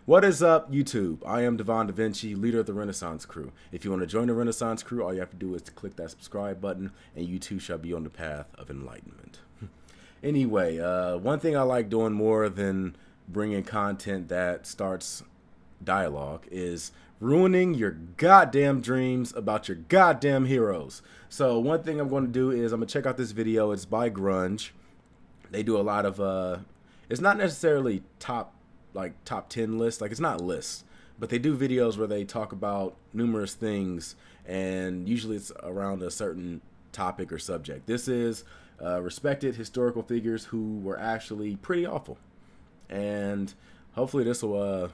What is up, YouTube? I am Devon DaVinci, leader of the Renaissance Crew. If you want to join the Renaissance Crew, all you have to do is to click that subscribe button, and you too shall be on the path of enlightenment. Anyway, one thing I like doing more than bringing content that starts dialogue is ruining your goddamn dreams about your goddamn heroes. So one thing I'm going to do is I'm going to check out this video. It's by Grunge. They do a lot of, it's not necessarily top 10 lists, like it's not lists, but they do videos where they talk about numerous things, and usually it's around a certain topic or subject. This is respected historical figures who were actually pretty awful, and hopefully this will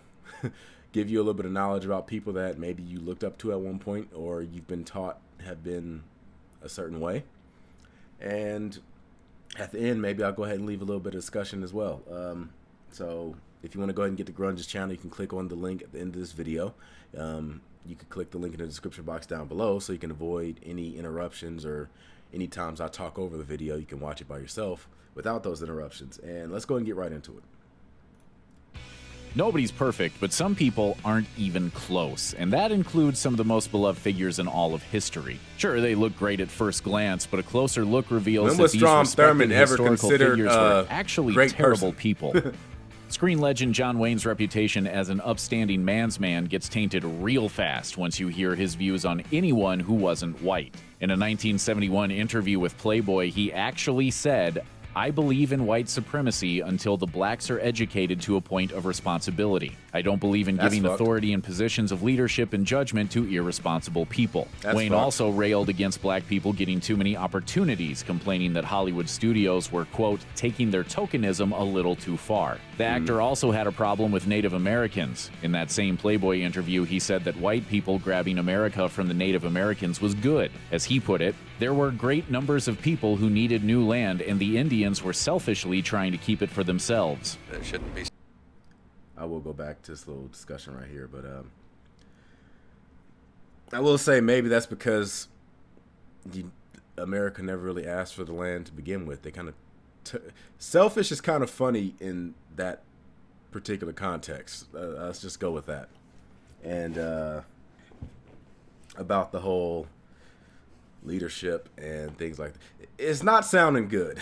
give you a little bit of knowledge about people that maybe you looked up to at one point, or you've been taught have been a certain way. And at the end, maybe I'll go ahead and leave a little bit of discussion as well. So if you want to go ahead and get to Grunge's channel, you can click on the link at the end of this video. You can click the link in the description box down below so you can avoid any interruptions, or any times I talk over the video, you can watch it by yourself without those interruptions. And let's go ahead and get right into it. Nobody's perfect, but some people aren't even close, and that includes some of the most beloved figures in all of history. Sure, they look great at first glance, but a closer look reveals that these Strom respected Thurmond ever historical considered figures were actually terrible person? people. Screen legend John Wayne's reputation as an upstanding man's man gets tainted real fast once you hear his views on anyone who wasn't white. In a 1971 interview with Playboy, he actually said, "I believe in white supremacy until the blacks are educated to a point of responsibility. I don't believe in giving authority and positions of leadership and judgment to irresponsible people." Wayne also railed against black people getting too many opportunities, complaining that Hollywood studios were, quote, taking their tokenism a little too far. The actor also had a problem with Native Americans. In that same Playboy interview, he said that white people grabbing America from the Native Americans was good. As he put it, there were great numbers of people who needed new land, and the Indians were selfishly trying to keep it for themselves. There shouldn't be. I will go back to this little discussion right here, but I will say maybe that's because America never really asked for the land to begin with. They kind of selfish is kind of funny in that particular context. Let's just go with that. And about the whole leadership and things like that, it's not sounding good.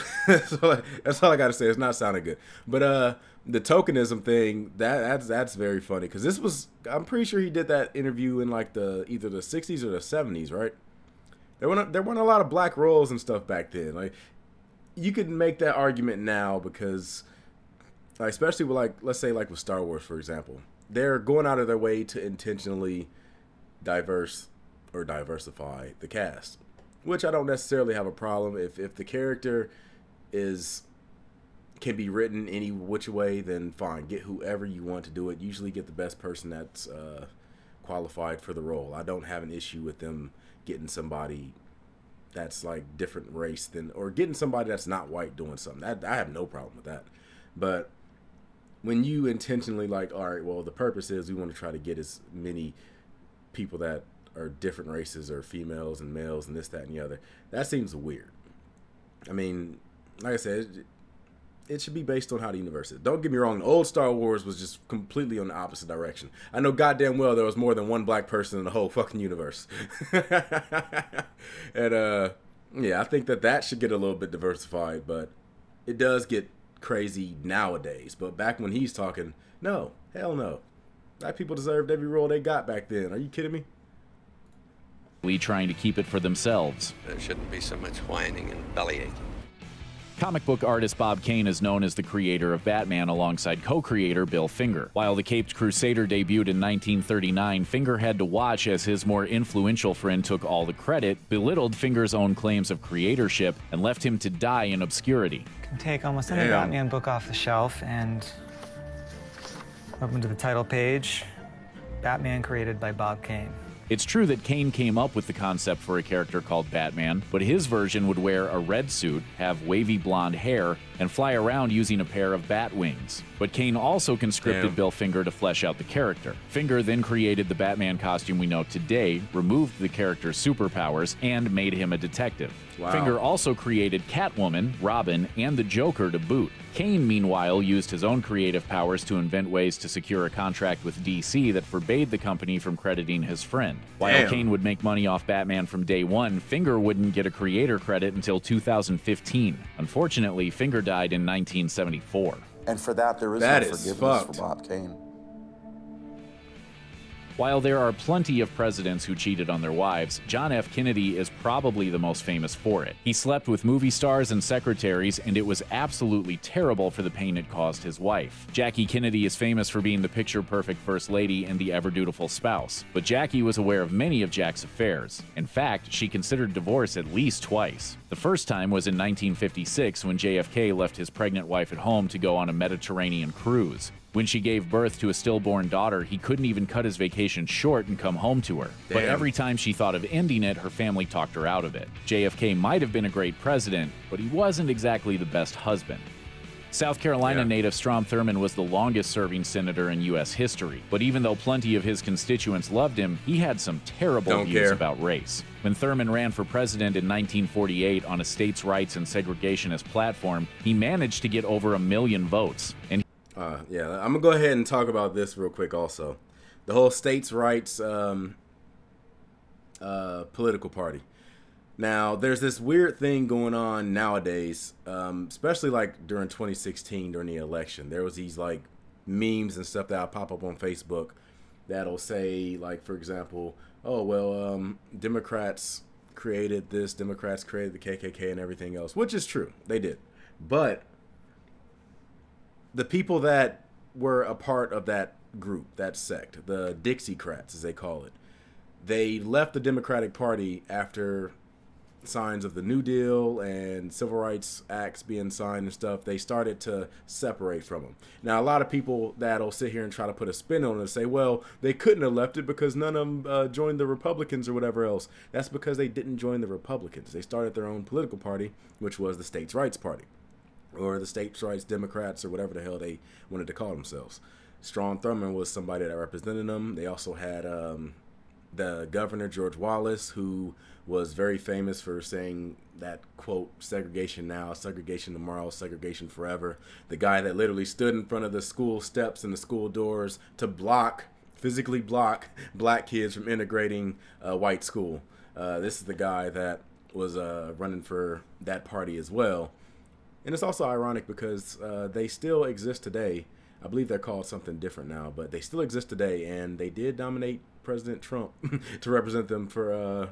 So that's all I gotta say. It's not sounding good. But the tokenism thing, that's very funny, because this was, I'm pretty sure he did that interview in like either the 60s or the 70s, right? There weren't a lot of black roles and stuff back then. Like, you could make that argument now because, like, especially with, like, let's say like with Star Wars, for example, they're going out of their way to intentionally diversify the cast, which I don't necessarily have a problem. If the character can be written any which way, then fine, get whoever you want to do it. Usually get the best person that's qualified for the role. I don't have an issue with them getting somebody that's like different race or getting somebody that's not white doing something. I have no problem with that. But when you intentionally, like, all right, well, the purpose is we want to try to get as many people that are different races, or females and males and this, that, and the other, that seems weird. I mean, like I said, it should be based on how the universe is. Don't get me wrong, the old Star Wars was just completely on the opposite direction. I know goddamn well there was more than one black person in the whole fucking universe. And yeah, I think that should get a little bit diversified, but it does get crazy nowadays. But back when he's talking, no, hell no. Black people deserved every role they got back then. Are you kidding me? Trying to keep it for themselves. There shouldn't be so much whining and bellyaching. Comic book artist Bob Kane is known as the creator of Batman alongside co-creator Bill Finger. While the Caped Crusader debuted in 1939, Finger had to watch as his more influential friend took all the credit, belittled Finger's own claims of creatorship, and left him to die in obscurity. You can take almost any Batman book off the shelf and open to the title page, Batman created by Bob Kane. It's true that Kane came up with the concept for a character called Batman, but his version would wear a red suit, have wavy blonde hair, and fly around using a pair of bat wings. But Kane also conscripted Bill Finger to flesh out the character. Finger then created the Batman costume we know today, removed the character's superpowers, and made him a detective. Wow. Finger also created Catwoman, Robin, and the Joker to boot. Kane, meanwhile, used his own creative powers to invent ways to secure a contract with DC that forbade the company from crediting his friend. While Kane would make money off Batman from day one, Finger wouldn't get a creator credit until 2015. Unfortunately, Finger died in 1974. And for that, there is no forgiveness for Bob Kane. While there are plenty of presidents who cheated on their wives, John F. Kennedy is probably the most famous for it. He slept with movie stars and secretaries, and it was absolutely terrible for the pain it caused his wife. Jackie Kennedy is famous for being the picture-perfect first lady and the ever-dutiful spouse, but Jackie was aware of many of Jack's affairs. In fact, she considered divorce at least twice. The first time was in 1956 when JFK left his pregnant wife at home to go on a Mediterranean cruise. When she gave birth to a stillborn daughter, he couldn't even cut his vacation short and come home to her. Damn. But every time she thought of ending it, her family talked her out of it. JFK might have been a great president, but he wasn't exactly the best husband. South Carolina native Strom Thurmond was the longest-serving senator in U.S. history, but even though plenty of his constituents loved him, he had some terrible views about race. When Thurmond ran for president in 1948 on a states' rights and segregationist platform, he managed to get over 1 million votes, and I'm gonna go ahead and talk about this real quick also. The whole states' rights political party. Now, there's this weird thing going on nowadays, especially like during 2016 during the election. There was these like memes and stuff that'll pop up on Facebook that'll say, like, for example, oh, well, Democrats created this, Democrats created the KKK and everything else, which is true. They did. But the people that were a part of that group, that sect, the Dixiecrats, as they call it, they left the Democratic Party after signs of the New Deal and Civil Rights Acts being signed and stuff. They started to separate from them. Now, a lot of people that'll sit here and try to put a spin on it and say, well, they couldn't have left it because none of them joined the Republicans or whatever else. That's because they didn't join the Republicans. They started their own political party, which was the States' Rights Party, or the States' Rights Democrats, or whatever the hell they wanted to call themselves. Strom Thurmond was somebody that represented them. They also had the governor, George Wallace, who was very famous for saying that, quote, segregation now, segregation tomorrow, segregation forever. The guy that literally stood in front of the school steps and the school doors to physically block black kids from integrating a white school. This is the guy that was running for that party as well. And it's also ironic because they still exist today. I believe they're called something different now, but they still exist today, and they did nominate President Trump to represent them for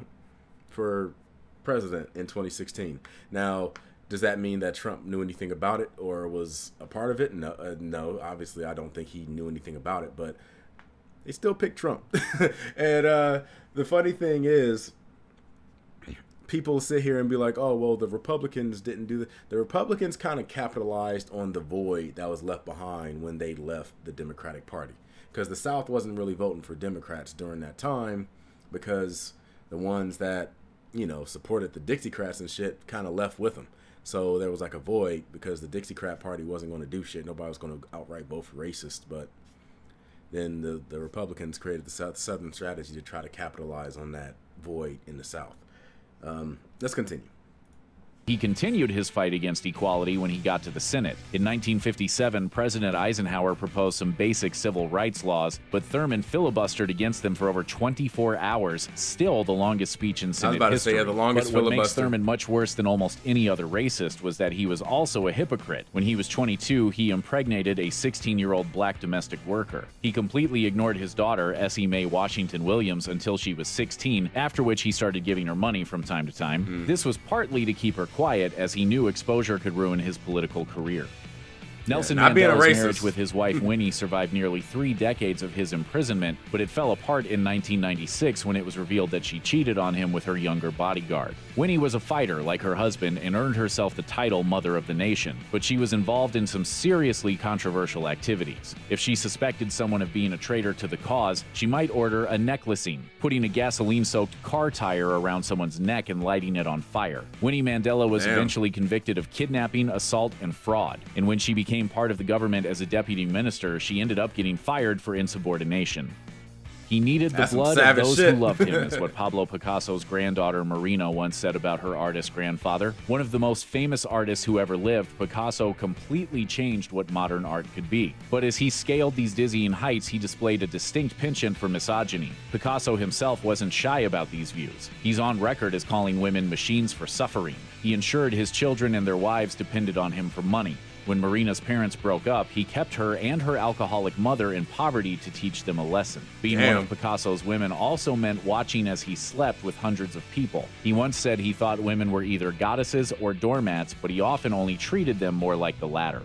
president in 2016. Now, does that mean that Trump knew anything about it or was a part of it? No, obviously I don't think he knew anything about it, but they still picked Trump. And the funny thing is, people sit here and be like, oh, well, the Republicans didn't do that. The Republicans kind of capitalized on the void that was left behind when they left the Democratic Party. Because the South wasn't really voting for Democrats during that time, because the ones that, you know, supported the Dixiecrats and shit kind of left with them. So there was like a void because the Dixiecrat Party wasn't going to do shit. Nobody was going to outright vote for racist. But then the Republicans created the Southern strategy to try to capitalize on that void in the South. Let's continue. He continued his fight against equality when he got to the Senate. In 1957, President Eisenhower proposed some basic civil rights laws, but Thurmond filibustered against them for over 24 hours, still the longest speech in Senate history. I was about to say, the longest but what filibuster. makes Thurmond much worse than almost any other racist was that he was also a hypocrite. When he was 22, he impregnated a 16-year-old black domestic worker. He completely ignored his daughter, Essie Mae Washington Williams, until she was 16, after which he started giving her money from time to time. This was partly to keep her quiet, as he knew exposure could ruin his political career. Nelson Mandela's marriage with his wife Winnie survived nearly 3 decades of his imprisonment, but it fell apart in 1996 when it was revealed that she cheated on him with her younger bodyguard. Winnie was a fighter like her husband and earned herself the title Mother of the Nation, but she was involved in some seriously controversial activities. If she suspected someone of being a traitor to the cause, she might order a necklacing, putting a gasoline-soaked car tire around someone's neck and lighting it on fire. Winnie Mandela was eventually convicted of kidnapping, assault, and fraud, and when she became part of the government as a deputy minister, she ended up getting fired for insubordination. He needed the That's some blood of savage those shit. who loved him, is what Pablo Picasso's granddaughter Marina once said about her artist grandfather. One of the most famous artists who ever lived, Picasso completely changed what modern art could be. But as he scaled these dizzying heights, he displayed a distinct penchant for misogyny. Picasso himself wasn't shy about these views. He's on record as calling women machines for suffering. He ensured his children and their wives depended on him for money. When Marina's parents broke up, he kept her and her alcoholic mother in poverty to teach them a lesson. Being one of Picasso's women also meant watching as he slept with hundreds of people. He once said he thought women were either goddesses or doormats, but he often only treated them more like the latter.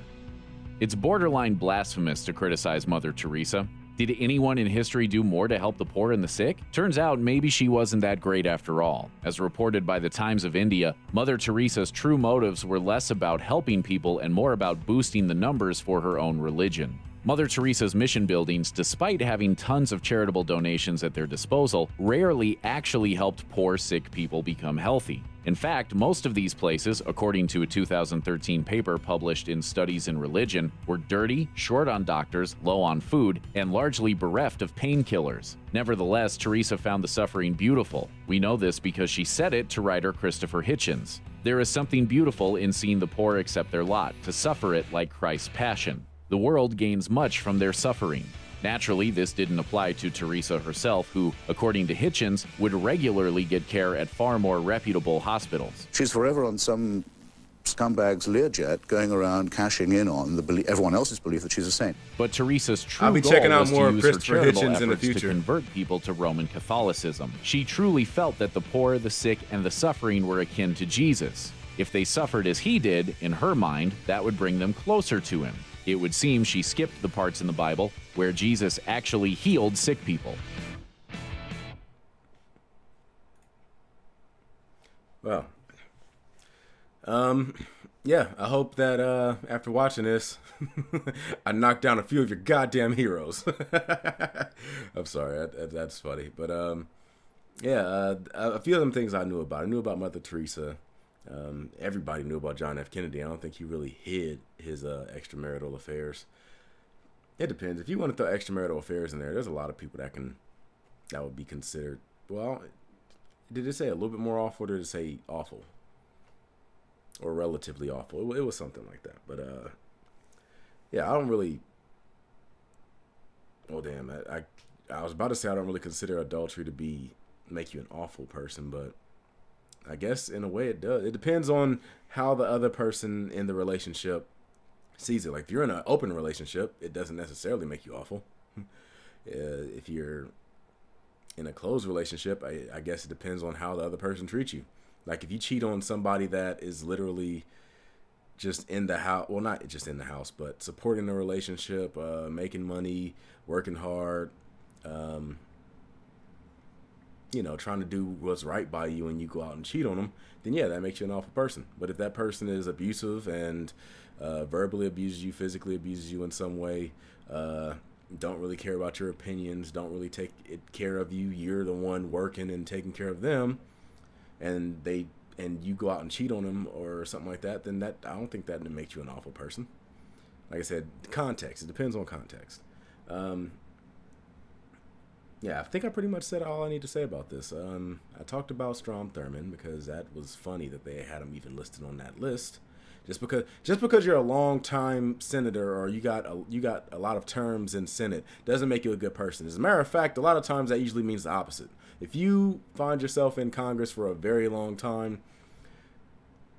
It's borderline blasphemous to criticize Mother Teresa. Did anyone in history do more to help the poor and the sick? Turns out maybe she wasn't that great after all. As reported by the Times of India, Mother Teresa's true motives were less about helping people and more about boosting the numbers for her own religion. Mother Teresa's mission buildings, despite having tons of charitable donations at their disposal, rarely actually helped poor, sick people become healthy. In fact, most of these places, according to a 2013 paper published in Studies in Religion, were dirty, short on doctors, low on food, and largely bereft of painkillers. Nevertheless, Teresa found the suffering beautiful. We know this because she said it to writer Christopher Hitchens. There is something beautiful in seeing the poor accept their lot, to suffer it like Christ's passion. The world gains much from their suffering. Naturally, this didn't apply to Teresa herself, who, according to Hitchens, would regularly get care at far more reputable hospitals. She's forever on some scumbag's Learjet going around cashing in on everyone else's belief that she's a saint. But Teresa's true I'll be goal checking out was more to use Christopher her charitable Hitchens in the efforts to future. convert people to Roman Catholicism. She truly felt that the poor, the sick, and the suffering were akin to Jesus. If they suffered as he did, in her mind, that would bring them closer to him. It would seem she skipped the parts in the Bible where Jesus actually healed sick people. Well, yeah, I hope that after watching this, I knocked down a few of your goddamn heroes. I'm sorry, that's funny. But yeah, a few of them things I knew about. I knew about Mother Teresa. Everybody knew about John F. Kennedy. I don't think he really hid his extramarital affairs. It depends. If you want to throw extramarital affairs in there, there's a lot of people that would be considered. Well, did it say a little bit more awful, or did it say awful, or relatively awful? It was something like that. But yeah, I don't really. Oh damn! I was about to say I don't really consider adultery to make you an awful person, but I guess in a way it does. It depends on how the other person in the relationship sees it. Like if you're in an open relationship, it doesn't necessarily make you awful. If you're in a closed relationship, I guess it depends on how the other person treats you. Like if you cheat on somebody that is literally just in the house, well, not just in the house, but supporting the relationship, making money, working hard, trying to do what's right by you, and you go out and cheat on them, then yeah, that makes you an awful person. But if that person is abusive and verbally abuses you, physically abuses you in some way, don't really care about your opinions, don't really take care of you, you're the one working and taking care of them, and you go out and cheat on them or something like that, then I don't think that makes you an awful person. Like I said, context. It depends on context. Yeah, I think I pretty much said all I need to say about this. I talked about Strom Thurmond because that was funny that they had him even listed on that list. Just because you're a long-time senator or you got a lot of terms in Senate doesn't make you a good person. As a matter of fact, a lot of times that usually means the opposite. If you find yourself in Congress for a very long time,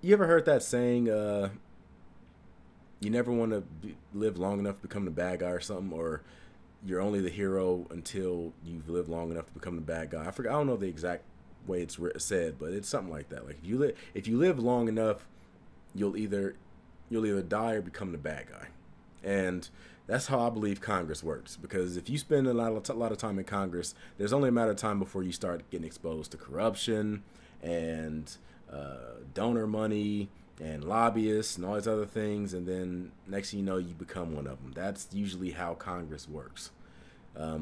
you ever heard that saying, you never want to live long enough to become the bad guy or something, or you're only the hero until you've lived long enough to become the bad guy. I don't know the exact way it's said, but it's something like that. Like if you live long enough, you'll either die or become the bad guy. And that's how I believe Congress works, because if you spend a lot of time in Congress, there's only a matter of time before you start getting exposed to corruption and donor money and lobbyists and all these other things, and then next thing you know, you become one of them. That's usually how Congress works. I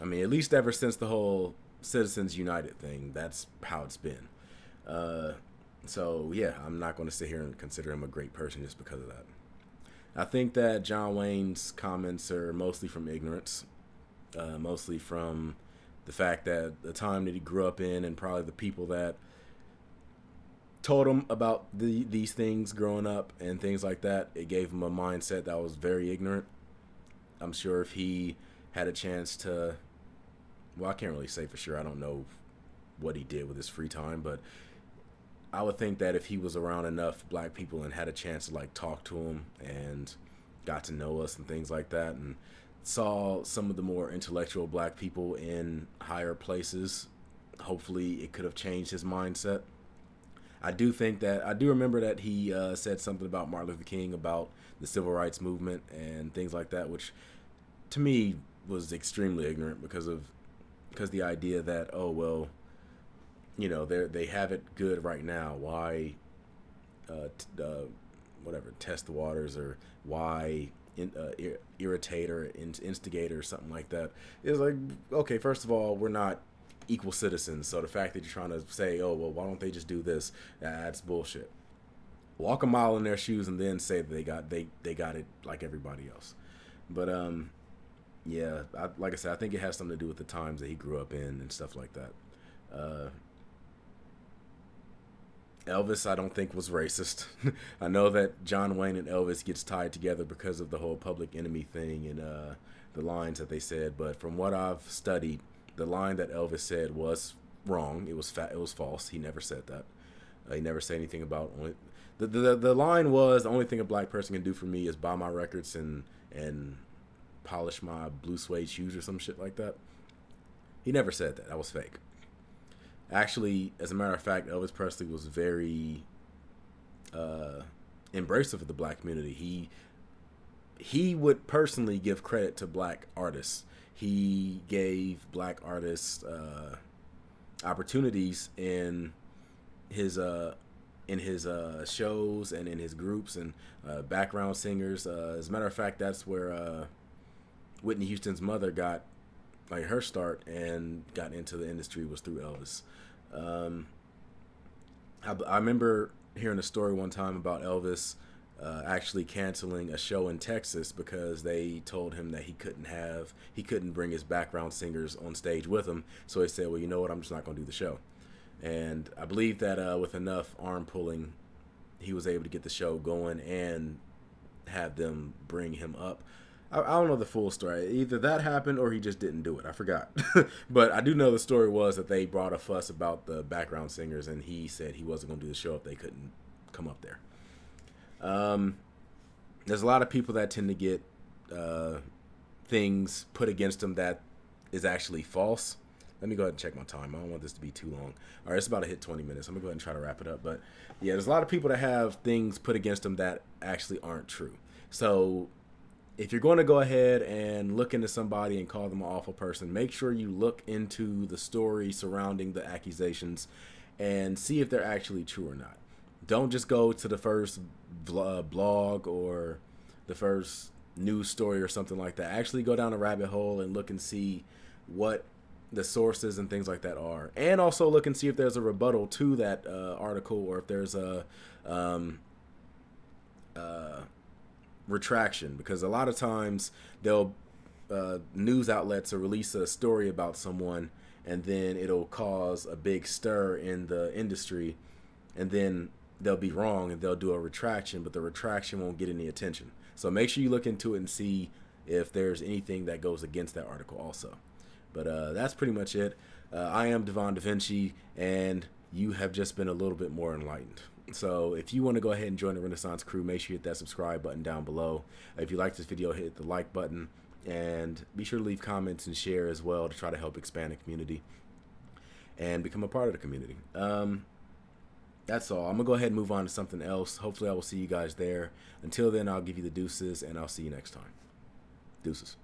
mean, at least ever since the whole Citizens United thing, that's how it's been. So yeah, I'm not going to sit here and consider him a great person just because of that. I think that John Wayne's comments are mostly from ignorance. mostly from the fact that the time that he grew up in and probably the people that told him about these things growing up and things like that, it gave him a mindset that was very ignorant. I'm sure if he had a chance to, well, I can't really say for sure. I don't know what he did with his free time, but I would think that if he was around enough black people and had a chance to like talk to him and got to know us and things like that, and saw some of the more intellectual black people in higher places, hopefully it could have changed his mindset. I do remember that he said something about Martin Luther King, about the civil rights movement and things like that, which to me was extremely ignorant because the idea that, oh, well, you know, they have it good right now. Why, test the waters, or why irritate or instigate or something like that? It's like, okay, first of all, we're not equal citizens, so the fact that you're trying to say, oh, well, why don't they just do this? That's bullshit. Walk a mile in their shoes and then say that they got it like everybody else. But yeah, like I said, I think it has something to do with the times that he grew up in and stuff like that. Elvis, I don't think was racist. I know that John Wayne and Elvis gets tied together because of the whole Public Enemy thing and the lines that they said. But from what I've studied, the line that Elvis said was wrong. It was false. He never said that. He never said anything about the line was, the only thing a black person can do for me is buy my records and polish my blue suede shoes or some shit like that. He never said that. That was fake. Actually, as a matter of fact, Elvis Presley was very embracive of the black community. He would personally give credit to black artists. He gave black artists opportunities in his shows and in his groups and background singers. As a matter of fact, that's where Whitney Houston's mother got like her start and got into the industry, was through Elvis. I remember hearing a story one time about Elvis actually canceling a show in Texas because they told him that he couldn't bring his background singers on stage with him. So he said, well, you know what, I'm just not going to do the show. And I believe that with enough arm pulling, he was able to get the show going and have them bring him up. I don't know the full story. Either that happened or he just didn't do it. I forgot. But I do know the story was that they brought a fuss about the background singers, and he said he wasn't going to do the show if they couldn't come up there. There's a lot of people that tend to get things put against them that is actually false. Let me go ahead and check my time. I don't want this to be too long. All right, it's about to hit 20 minutes. I'm going to go ahead and try to wrap it up. But yeah, there's a lot of people that have things put against them that actually aren't true. So if you're going to go ahead and look into somebody and call them an awful person, make sure you look into the story surrounding the accusations and see if they're actually true or not. Don't just go to the first blog or the first news story or something like that. Actually go down a rabbit hole and look and see what the sources and things like that are. And also look and see if there's a rebuttal to that article, or if there's a retraction, because a lot of times they'll news outlets will release a story about someone and then it'll cause a big stir in the industry, and then they'll be wrong and they'll do a retraction, but the retraction won't get any attention. So make sure you look into it and see if there's anything that goes against that article also. But that's pretty much it. I am Devon DaVinci, and you have just been a little bit more enlightened. So if you want to go ahead and join the Renaissance crew, make sure you hit that subscribe button down below. If you like this video, hit the like button, and be sure to leave comments and share as well to try to help expand the community and become a part of the community. That's all. I'm going to go ahead and move on to something else. Hopefully I will see you guys there. Until then, I'll give you the deuces, and I'll see you next time. Deuces.